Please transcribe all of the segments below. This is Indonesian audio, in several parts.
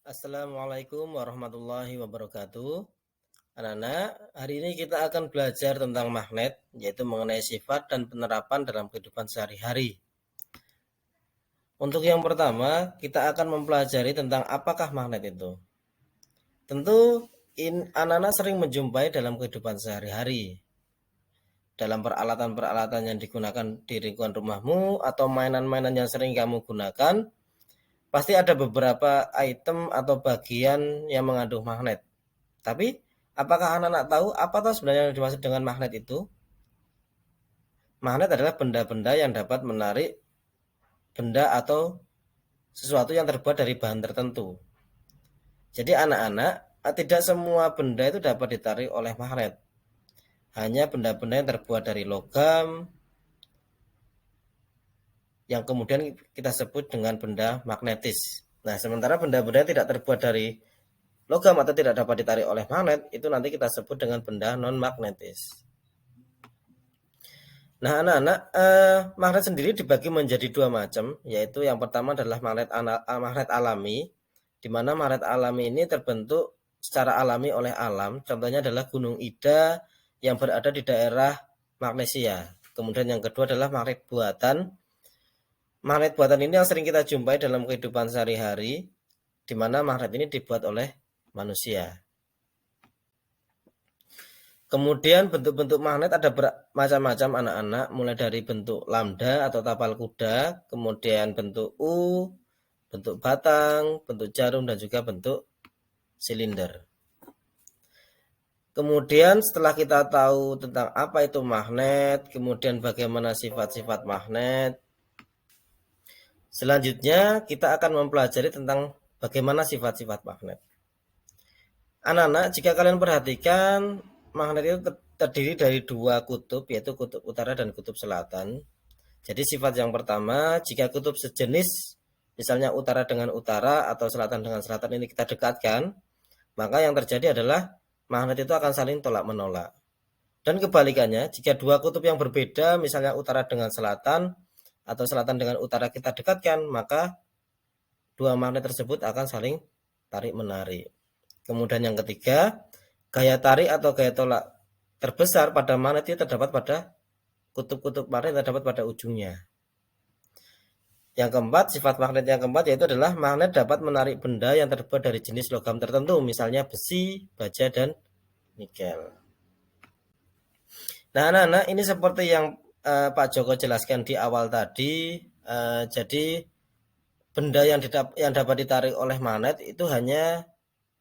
Assalamualaikum warahmatullahi wabarakatuh. Anak-anak, hari ini kita akan belajar tentang magnet, yaitu mengenai sifat dan penerapan dalam kehidupan sehari-hari. Untuk yang pertama, kita akan mempelajari tentang apakah magnet itu. Tentu, anak-anak sering menjumpai dalam kehidupan sehari-hari. Dalam peralatan-peralatan yang digunakan di lingkungan rumahmu atau mainan-mainan yang sering kamu gunakan, pasti ada beberapa item atau bagian yang mengandung magnet. Tapi, apakah anak-anak tahu apa tahu sebenarnya yang dimaksud dengan magnet itu? Magnet adalah benda-benda yang dapat menarik benda atau sesuatu yang terbuat dari bahan tertentu. Jadi anak-anak, tidak semua benda itu dapat ditarik oleh magnet. Hanya benda-benda yang terbuat dari logam, yang kemudian kita sebut dengan benda magnetis. Nah, sementara benda-benda yang tidak terbuat dari logam atau tidak dapat ditarik oleh magnet, itu nanti kita sebut dengan benda non-magnetis. Nah, anak-anak, magnet sendiri dibagi menjadi dua macam, yaitu yang pertama adalah magnet alami, di mana magnet alami ini terbentuk secara alami oleh alam. Contohnya adalah Gunung Ida yang berada di daerah Magnesia. Kemudian yang kedua adalah magnet buatan. Magnet buatan ini yang sering kita jumpai dalam kehidupan sehari-hari, di mana magnet ini dibuat oleh manusia. Kemudian bentuk-bentuk magnet ada macam-macam anak-anak, mulai dari bentuk lambda atau tapal kuda, kemudian bentuk U, bentuk batang, bentuk jarum, dan juga bentuk silinder. Kemudian setelah kita tahu tentang apa itu magnet, kemudian bagaimana sifat-sifat magnet, selanjutnya kita akan mempelajari tentang bagaimana sifat-sifat magnet. Anak-anak, jika kalian perhatikan, magnet itu terdiri dari dua kutub, yaitu kutub utara dan kutub selatan. Jadi sifat yang pertama, jika kutub sejenis, misalnya utara dengan utara atau selatan dengan selatan ini kita dekatkan, maka yang terjadi adalah magnet itu akan saling tolak-menolak. Dan kebalikannya, jika dua kutub yang berbeda, misalnya utara dengan selatan atau selatan dengan utara kita dekatkan, maka dua magnet tersebut akan saling tarik-menarik. Kemudian yang ketiga, gaya tarik atau gaya tolak terbesar pada magnet itu terdapat pada kutub-kutub magnet yang terdapat pada ujungnya. Yang keempat, sifat magnet yang keempat yaitu adalah magnet dapat menarik benda yang terbuat dari jenis logam tertentu, misalnya besi, baja, dan nikel. Nah, anak-anak, ini seperti yang Pak Joko jelaskan di awal tadi. Jadi benda yang dapat ditarik oleh magnet itu hanya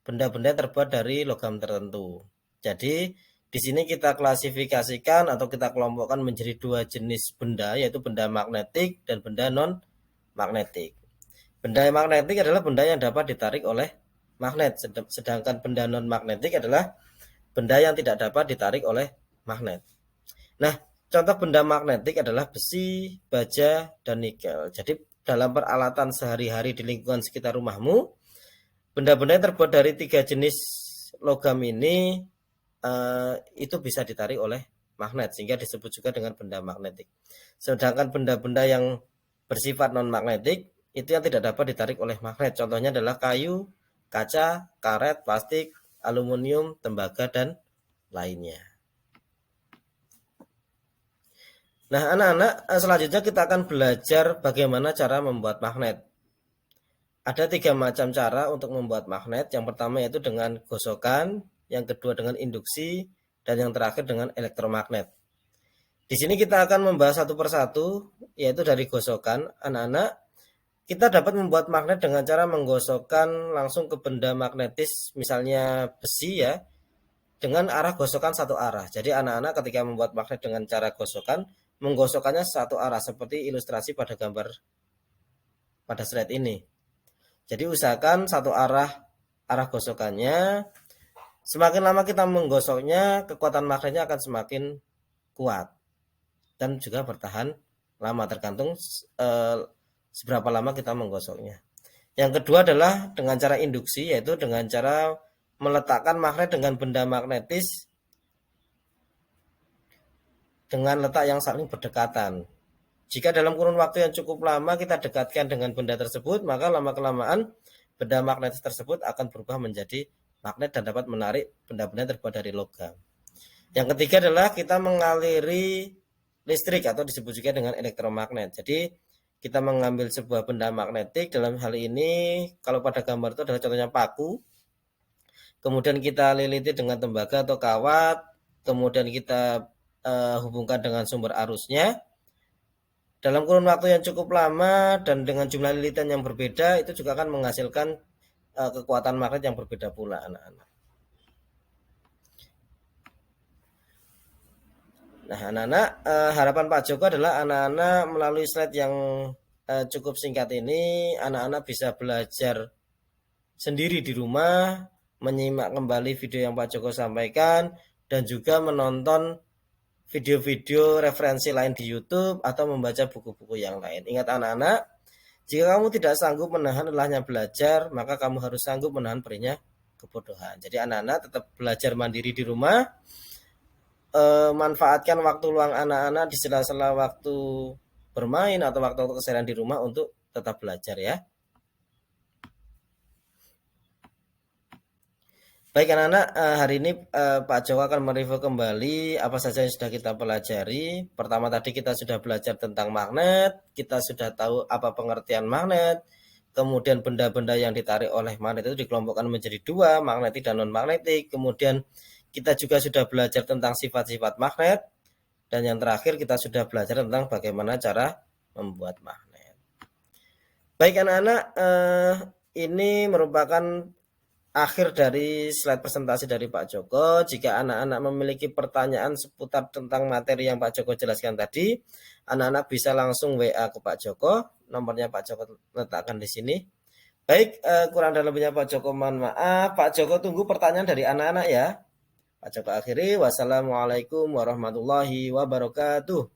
benda-benda yang terbuat dari logam tertentu. Jadi di sini kita klasifikasikan atau kita kelompokkan menjadi dua jenis benda, yaitu benda magnetik dan benda non-magnetik. Benda magnetik adalah benda yang dapat ditarik oleh magnet, sedangkan benda non-magnetik adalah benda yang tidak dapat ditarik oleh magnet. Nah, contoh benda magnetik adalah besi, baja, dan nikel. Jadi dalam peralatan sehari-hari di lingkungan sekitar rumahmu, benda-benda yang terbuat dari tiga jenis logam ini itu bisa ditarik oleh magnet, sehingga disebut juga dengan benda magnetik. Sedangkan benda-benda yang bersifat non-magnetik itu yang tidak dapat ditarik oleh magnet. Contohnya adalah kayu, kaca, karet, plastik, aluminium, tembaga, dan lainnya. Nah, anak-anak, selanjutnya kita akan belajar bagaimana cara membuat magnet. Ada tiga macam cara untuk membuat magnet. Yang pertama yaitu dengan gosokan, yang kedua dengan induksi, dan yang terakhir dengan elektromagnet. Di sini kita akan membahas satu persatu, yaitu dari gosokan. Anak-anak, kita dapat membuat magnet dengan cara menggosokkan langsung ke benda magnetis, misalnya besi ya, dengan arah gosokan satu arah. Jadi anak-anak ketika membuat magnet dengan cara gosokan, menggosokkannya satu arah, seperti ilustrasi pada gambar pada slide ini. Jadi usahakan satu arah gosokannya. Semakin lama kita menggosoknya, kekuatan magnetnya akan semakin kuat dan juga bertahan lama, tergantung seberapa lama kita menggosoknya. Yang kedua adalah dengan cara induksi, yaitu dengan cara meletakkan magnet dengan benda magnetis dengan letak yang saling berdekatan. Jika dalam kurun waktu yang cukup lama kita dekatkan dengan benda tersebut, maka lama-kelamaan benda magnetis tersebut akan berubah menjadi magnet dan dapat menarik benda-benda yang terbuat dari logam. Yang ketiga adalah kita mengaliri listrik atau disebut juga dengan elektromagnet. Jadi kita mengambil sebuah benda magnetik, dalam hal ini kalau pada gambar itu adalah contohnya paku, kemudian kita liliti dengan tembaga atau kawat, kemudian kita hubungkan dengan sumber arusnya. Dalam kurun waktu yang cukup lama dan dengan jumlah lilitan yang berbeda, itu juga akan menghasilkan kekuatan magnet yang berbeda pula, anak-anak. Nah, anak-anak, harapan Pak Joko adalah anak-anak melalui slide yang cukup singkat ini, anak-anak bisa belajar sendiri di rumah, menyimak kembali video yang Pak Joko sampaikan, dan juga menonton video-video referensi lain di YouTube atau membaca buku-buku yang lain. Ingat anak-anak, jika kamu tidak sanggup menahan lelahnya belajar, maka kamu harus sanggup menahan perihnya kebodohan. Jadi anak-anak tetap belajar mandiri di rumah, manfaatkan waktu luang anak-anak di sela-sela waktu bermain atau waktu-waktu keseharian di rumah untuk tetap belajar ya. Baik anak-anak, hari ini Pak Joko akan mereview kembali apa saja yang sudah kita pelajari. Pertama tadi kita sudah belajar tentang magnet, kita sudah tahu apa pengertian magnet, kemudian benda-benda yang ditarik oleh magnet itu dikelompokkan menjadi dua, magnetik dan non-magnetik. Kemudian kita juga sudah belajar tentang sifat-sifat magnet, dan yang terakhir kita sudah belajar tentang bagaimana cara membuat magnet. Baik anak-anak, ini merupakan akhir dari slide presentasi dari Pak Joko. Jika anak-anak memiliki pertanyaan seputar tentang materi yang Pak Joko jelaskan tadi, anak-anak bisa langsung WA ke Pak Joko. Nomornya Pak Joko letakkan di sini. Baik, kurang dan lebihnya Pak Joko mohon maaf. Pak Joko tunggu pertanyaan dari anak-anak ya. Pak Joko akhiri. Wassalamualaikum warahmatullahi wabarakatuh.